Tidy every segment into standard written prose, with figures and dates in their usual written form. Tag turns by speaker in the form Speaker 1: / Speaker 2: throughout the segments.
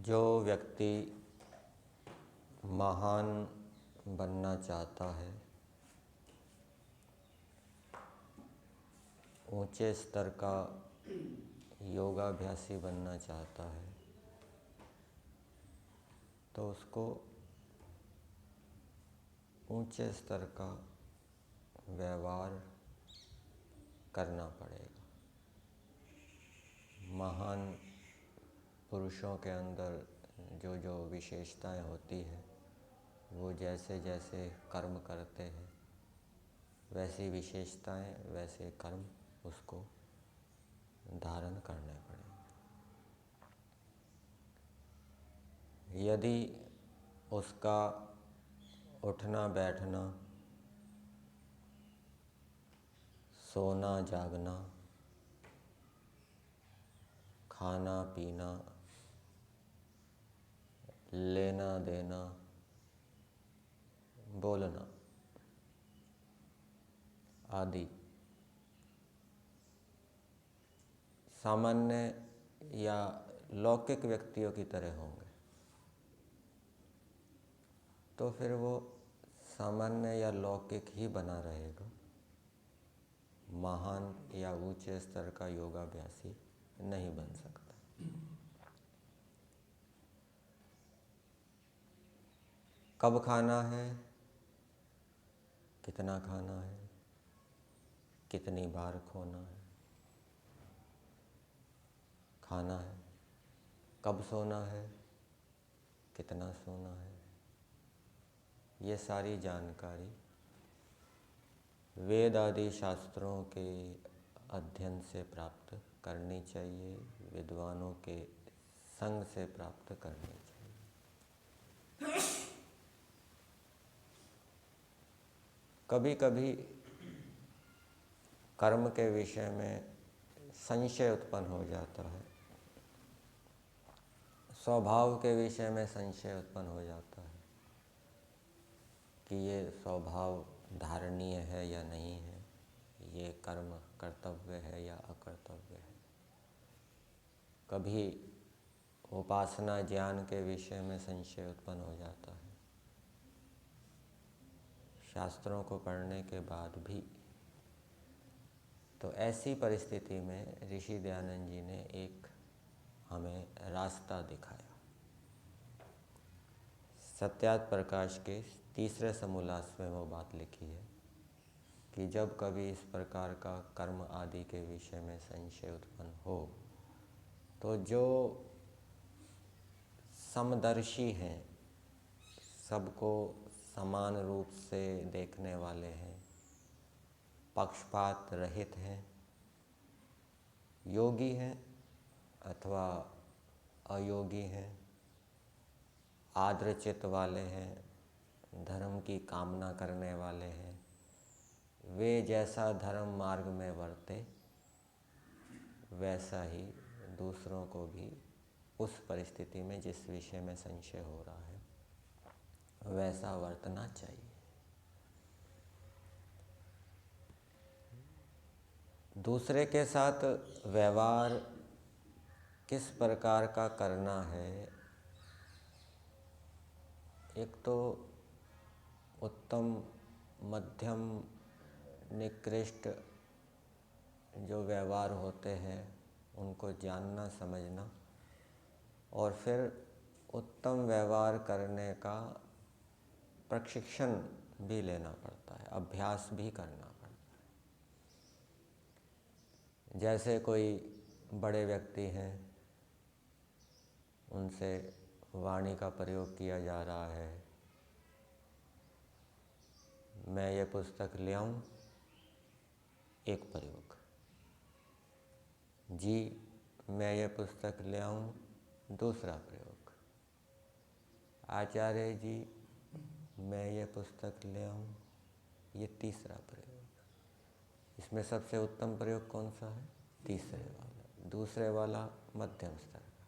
Speaker 1: जो व्यक्ति महान बनना चाहता है, ऊंचे स्तर का योगाभ्यासी बनना चाहता है, तो उसको ऊंचे स्तर का व्यवहार करना पड़ेगा। महान पुरुषों के अंदर जो जो विशेषताएं होती हैं, वो जैसे जैसे कर्म करते हैं, वैसी विशेषताएं, वैसे कर्म उसको धारण करने पड़ेंगे। यदि उसका उठना बैठना, सोना जागना, खाना पीना, लेना देना, बोलना आदि सामान्य या लौकिक व्यक्तियों की तरह होंगे, तो फिर वो सामान्य या लौकिक ही बना रहेगा। महान या ऊंचे स्तर का योगाभ्यासी नहीं बन सकता। कब खाना है, कितना खाना है, कितनी बार खाना है, कब सोना है, कितना सोना है, ये सारी जानकारी वेद आदि शास्त्रों के अध्ययन से प्राप्त करनी चाहिए, विद्वानों के संग से प्राप्त करनी चाहिए। कभी कभी कर्म के विषय में संशय उत्पन्न हो जाता है, स्वभाव के विषय में संशय उत्पन्न हो जाता है कि ये स्वभाव धारणीय है या नहीं है, ये कर्म कर्तव्य है या अकर्तव्य है। कभी उपासना ज्ञान के विषय में संशय उत्पन्न हो जाता है। शास्त्रों को पढ़ने के बाद भी। तो ऐसी परिस्थिति में ऋषि दयानंद जी ने एक हमें रास्ता दिखाया। सत्यार्थ प्रकाश के तीसरे समोल्लास में वो बात लिखी है कि जब कभी इस प्रकार का कर्म आदि के विषय में संशय उत्पन्न हो, तो जो समदर्शी हैं, सबको समान रूप से देखने वाले हैं, पक्षपात रहित हैं, योगी हैं अथवा अयोगी हैं, आर्द्रचित्त वाले हैं, धर्म की कामना करने वाले हैं, वे जैसा धर्म मार्ग में वर्ते, वैसा ही दूसरों को भी उस परिस्थिति में जिस विषय में संशय हो रहा है, वैसा वर्तना चाहिए। दूसरे के साथ व्यवहार किस प्रकार का करना है, एक तो उत्तम, मध्यम, निकृष्ट जो व्यवहार होते हैं उनको जानना समझना, और फिर उत्तम व्यवहार करने का प्रशिक्षण भी लेना पड़ता है, अभ्यास भी करना पड़ता है। जैसे कोई बड़े व्यक्ति हैं, उनसे वाणी का प्रयोग किया जा रहा है, मैं ये पुस्तक ले आऊं, एक प्रयोग, जी मैं ये पुस्तक ले आऊं, दूसरा प्रयोग, आचार्य जी मैं ये पुस्तक ले आऊं, ये तीसरा प्रयोग। इसमें सबसे उत्तम प्रयोग कौन सा है? तीसरे वाला। दूसरे वाला मध्यम स्तर का,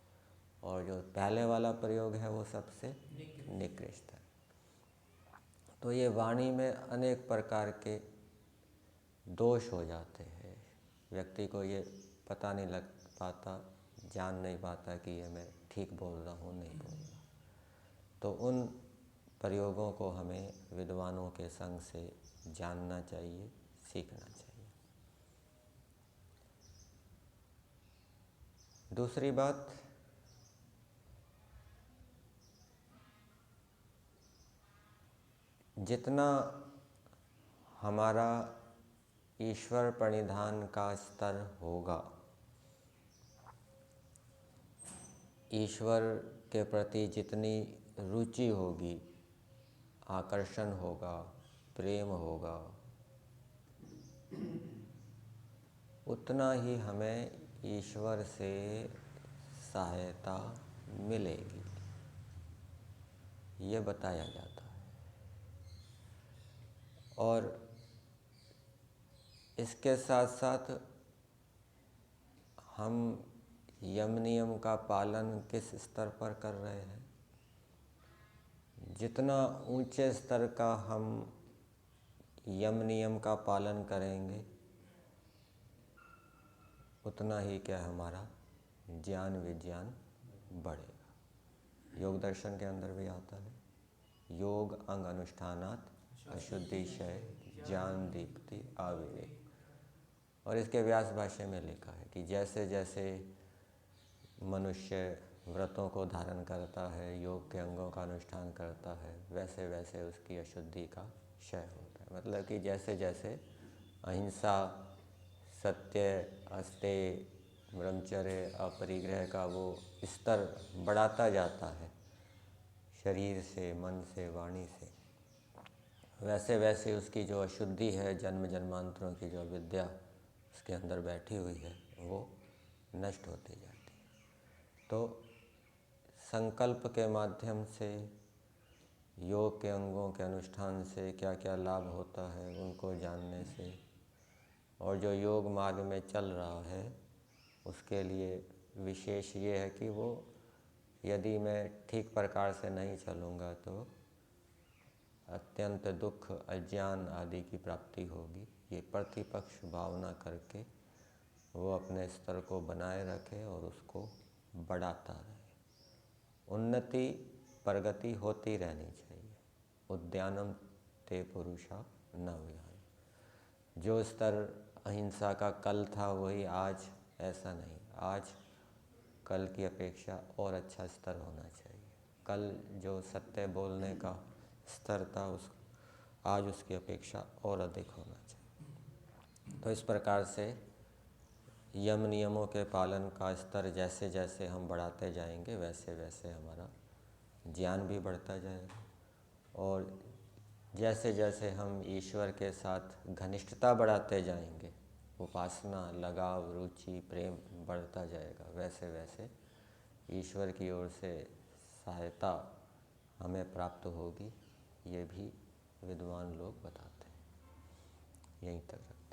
Speaker 1: और जो पहले वाला प्रयोग है वो सबसे निकृष्ट है। तो ये वाणी में अनेक प्रकार के दोष हो जाते हैं, व्यक्ति को ये पता नहीं लग पाता जान नहीं पाता कि ये मैं ठीक बोल रहा हूँ नहीं बोल रहा। तो उन प्रयोगों को हमें विद्वानों के संग से जानना चाहिए, सीखना चाहिए। दूसरी बात, जितना हमारा ईश्वर प्रणिधान का स्तर होगा, ईश्वर के प्रति जितनी रुचि होगी, आकर्षण होगा, प्रेम होगा, उतना ही हमें ईश्वर से सहायता मिलेगी, ये बताया जाता है। और इसके साथ साथ हम यम नियम का पालन किस स्तर पर कर रहे हैं। जितना ऊंचे स्तर का हम यम नियम का पालन करेंगे, उतना ही क्या हमारा ज्ञान विज्ञान बढ़ेगा। योग दर्शन के अंदर भी आता है, योग अंग अनुष्ठानात अशुद्धि क्षय ज्ञान दीप्ति आविवेक। और इसके व्यास भाष्य में लिखा है कि जैसे जैसे मनुष्य व्रतों को धारण करता है, योग के अंगों का अनुष्ठान करता है, वैसे वैसे उसकी अशुद्धि का क्षय होता है। मतलब कि जैसे जैसे अहिंसा, सत्य, अस्तेय, ब्रह्मचर्य, अपरिग्रह का वो स्तर बढ़ाता जाता है शरीर से, मन से, वाणी से, वैसे वैसे उसकी जो अशुद्धि है, जन्म जन्मांतरों की जो विद्या उसके अंदर बैठी हुई है, वो नष्ट होती जाती है। तो संकल्प के माध्यम से, योग के अंगों के अनुष्ठान से क्या क्या लाभ होता है उनको जानने से, और जो योग मार्ग में चल रहा है उसके लिए विशेष ये है कि वो यदि मैं ठीक प्रकार से नहीं चलूँगा तो अत्यंत दुख, अज्ञान आदि की प्राप्ति होगी। ये प्रतिपक्ष भावना करके वो अपने स्तर को बनाए रखे और उसको बढ़ाता रहे। उन्नति प्रगति होती रहनी चाहिए। उद्यानम ते पुरुषा न विहाय। जो स्तर अहिंसा का कल था वही आज, ऐसा नहीं। आज कल की अपेक्षा और अच्छा स्तर होना चाहिए। कल जो सत्य बोलने का स्तर था आज उसकी अपेक्षा और अधिक होना चाहिए। तो इस प्रकार से यम नियमों के पालन का स्तर जैसे जैसे हम बढ़ाते जाएंगे, वैसे वैसे हमारा ज्ञान भी बढ़ता जाएगा। और जैसे जैसे हम ईश्वर के साथ घनिष्ठता बढ़ाते जाएंगे, उपासना, लगाव, रुचि, प्रेम बढ़ता जाएगा, वैसे वैसे ईश्वर की ओर से सहायता हमें प्राप्त होगी। ये भी विद्वान लोग बताते हैं। यहीं तक रखते हैं।